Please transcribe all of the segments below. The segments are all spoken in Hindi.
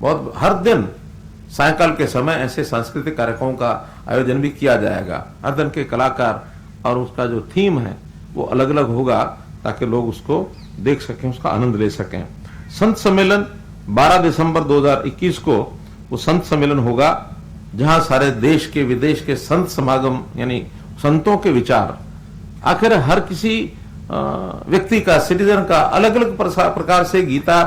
बहुत हर दिन सायंकाल के समय ऐसे सांस्कृतिक कार्यक्रमों का आयोजन भी किया जाएगा। हर दिन के कलाकार और उसका जो थीम है वो अलग अलग होगा ताकि लोग उसको देख सकें, उसका आनंद ले सकें। संत सम्मेलन 12 दिसंबर 2021 को वो संत सम्मेलन होगा जहां सारे देश के विदेश के संत समागम यानी संतों के विचार, आखिर हर किसी व्यक्ति का, सिटीजन का अलग अलग प्रकार से गीता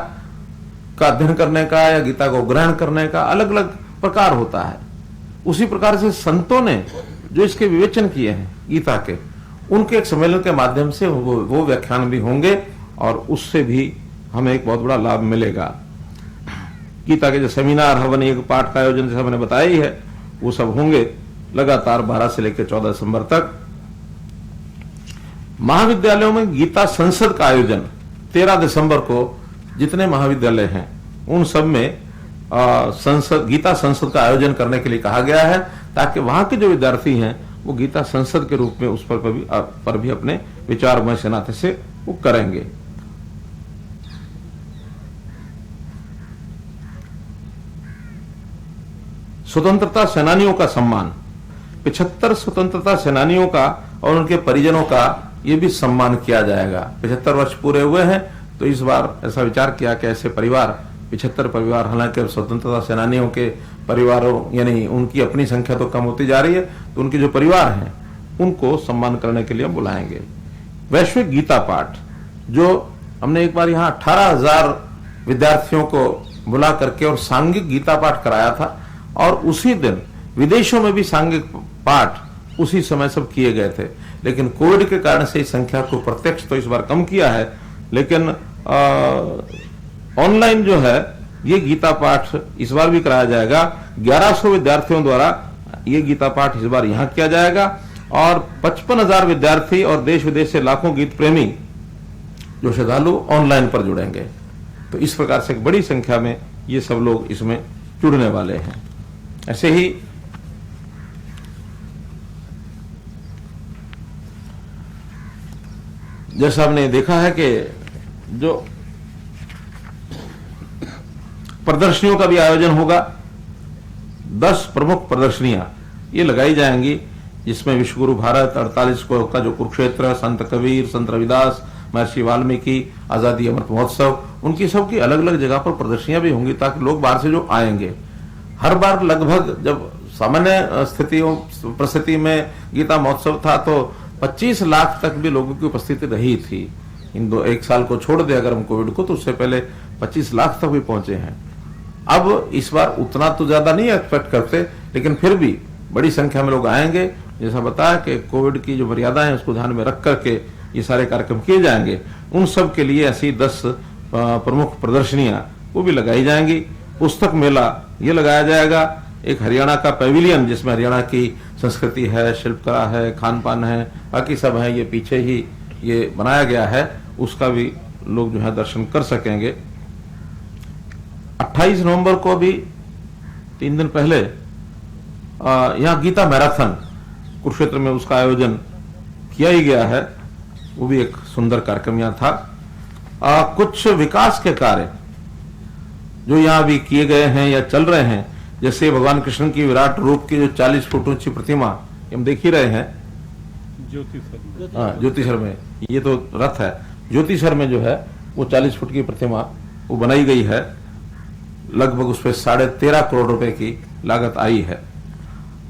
का अध्ययन करने का या गीता को ग्रहण करने का अलग अलग प्रकार होता है। उसी प्रकार से संतों ने जो इसके विवेचन किए हैं गीता के, उनके एक सम्मेलन के माध्यम से वो व्याख्यान भी होंगे और उससे भी हमें एक बहुत बड़ा लाभ मिलेगा। गीता के जो सेमिनार, हवन, एक पाठ का आयोजन जैसा मैंने बताया ही है, वो सब होंगे लगातार 12 से लेकर 14 दिसंबर तक। महाविद्यालयों में गीता संसद का आयोजन 13 दिसंबर को जितने महाविद्यालय हैं उन सब में गीता संसद का आयोजन करने के लिए कहा गया है ताकि वहां के जो विद्यार्थी हैं वो गीता संसद के रूप में उस पर भी अपने विचार विमर्श नाते से वो करेंगे। स्वतंत्रता सेनानियों का सम्मान, 75 स्वतंत्रता सेनानियों का और उनके परिजनों का ये भी सम्मान किया जाएगा। 75 वर्ष पूरे हुए हैं तो इस बार ऐसा विचार किया कि ऐसे परिवार, 75 परिवार, हालांकि स्वतंत्रता सेनानियों के परिवारों यानी उनकी अपनी संख्या तो कम होती जा रही है, तो उनके जो परिवार हैं उनको सम्मान करने के लिए हम बुलाएंगे। वैश्विक गीता पाठ, जो हमने एक बार यहाँ 18,000 विद्यार्थियों को बुला करके और सांघिक गीता पाठ कराया था और उसी दिन विदेशों में भी सांघिक पाठ उसी समय सब किए गए थे, लेकिन कोविड के कारण से इस संख्या को प्रत्यक्ष तो इस बार कम किया है, लेकिन ऑनलाइन जो है ये गीता पाठ इस बार भी कराया जाएगा। 1100 विद्यार्थियों द्वारा ये गीता पाठ इस बार यहाँ किया जाएगा और 55,000 विद्यार्थी और देश विदेश से लाखों गीत प्रेमी जो श्रद्धालु ऑनलाइन पर जुड़ेंगे। तो इस प्रकार से एक बड़ी संख्या में ये सब लोग इसमें जुड़ने वाले हैं। ऐसे ही जैसा हमने देखा है कि जो प्रदर्शनियों का भी आयोजन होगा, 10 प्रमुख प्रदर्शनियां ये लगाई जाएंगी जिसमें विश्वगुरु भारत 48 को का जो कुरुक्षेत्र, संत कबीर, संत रविदास, महर्षि वाल्मीकि, आजादी अमृत महोत्सव, उनकी सबकी अलग अलग जगह पर प्रदर्शनियां भी होंगी ताकि लोग बाहर से जो आएंगे, हर बार लगभग जब सामान्य परिस्थिति में गीता महोत्सव था तो 25 लाख तक भी लोगों की उपस्थिति रही थी। एक साल को छोड़ दे अगर हम कोविड को, तो उससे पहले 25 लाख तक भी पहुंचे हैं। अब इस बार उतना तो ज्यादा नहीं एक्सपेक्ट करते, लेकिन फिर भी बड़ी संख्या में लोग आएंगे। जैसा बताया कि कोविड की जो मर्यादा है उसको ध्यान में रख करके ये सारे कार्यक्रम किए जाएंगे। उन सब के लिए ऐसी 10 प्रमुख प्रदर्शनियां वो भी लगाई जाएंगी। पुस्तक मेला ये लगाया जाएगा, एक हरियाणा का पेविलियन जिसमें हरियाणा की संस्कृति है, शिल्पकला है, खान पान है, बाकी सब है, ये पीछे ही ये बनाया गया है, उसका भी लोग जो है दर्शन कर सकेंगे। 28 नवंबर को भी 3 दिन पहले यहाँ गीता मैराथन कुरुक्षेत्र में उसका आयोजन किया ही गया है, वो भी एक सुंदर कार्यक्रम यहाँ था। कुछ विकास के कार्य जो यहाँ भी किए गए हैं या चल रहे हैं, जैसे भगवान कृष्ण की विराट रूप की जो 40 फुट ऊंची प्रतिमा हम देख ही रहे हैं ज्योतिसर में, ये तो रथ है, ज्योतिसर में जो है वो 40 फुट की प्रतिमा वो बनाई गई है, लगभग उस पर 13.5 करोड़ रुपए की लागत आई है।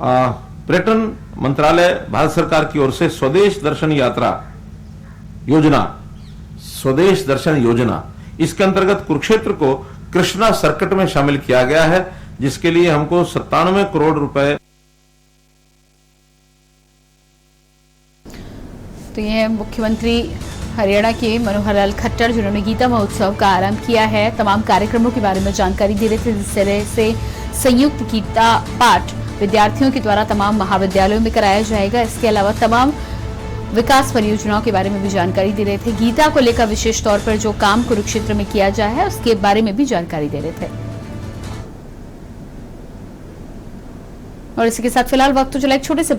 पर्यटन मंत्रालय भारत सरकार की ओर से स्वदेश दर्शन यात्रा योजना, स्वदेश दर्शन योजना, इसके अंतर्गत कुरुक्षेत्र को कृष्णा सर्किट में शामिल किया गया है, जिसके लिए हमको 97 करोड़ रुपए। तो ये मुख्यमंत्री हरियाणा के मनोहर लाल खट्टर जिन्होंने गीता महोत्सव का आरंभ किया है, तमाम कार्यक्रमों के बारे में जानकारी दे रहे थे। जिस तरह से संयुक्त गीता पाठ विद्यार्थियों के द्वारा तमाम महाविद्यालयों में कराया जाएगा, इसके अलावा तमाम विकास परियोजनाओं के बारे में भी जानकारी दे रहे थे। गीता को लेकर विशेष तौर पर जो काम कुरुक्षेत्र में किया जा है उसके बारे में भी जानकारी दे रहे थे। और इसी के साथ फिलहाल वक्त तो चला एक छोटे से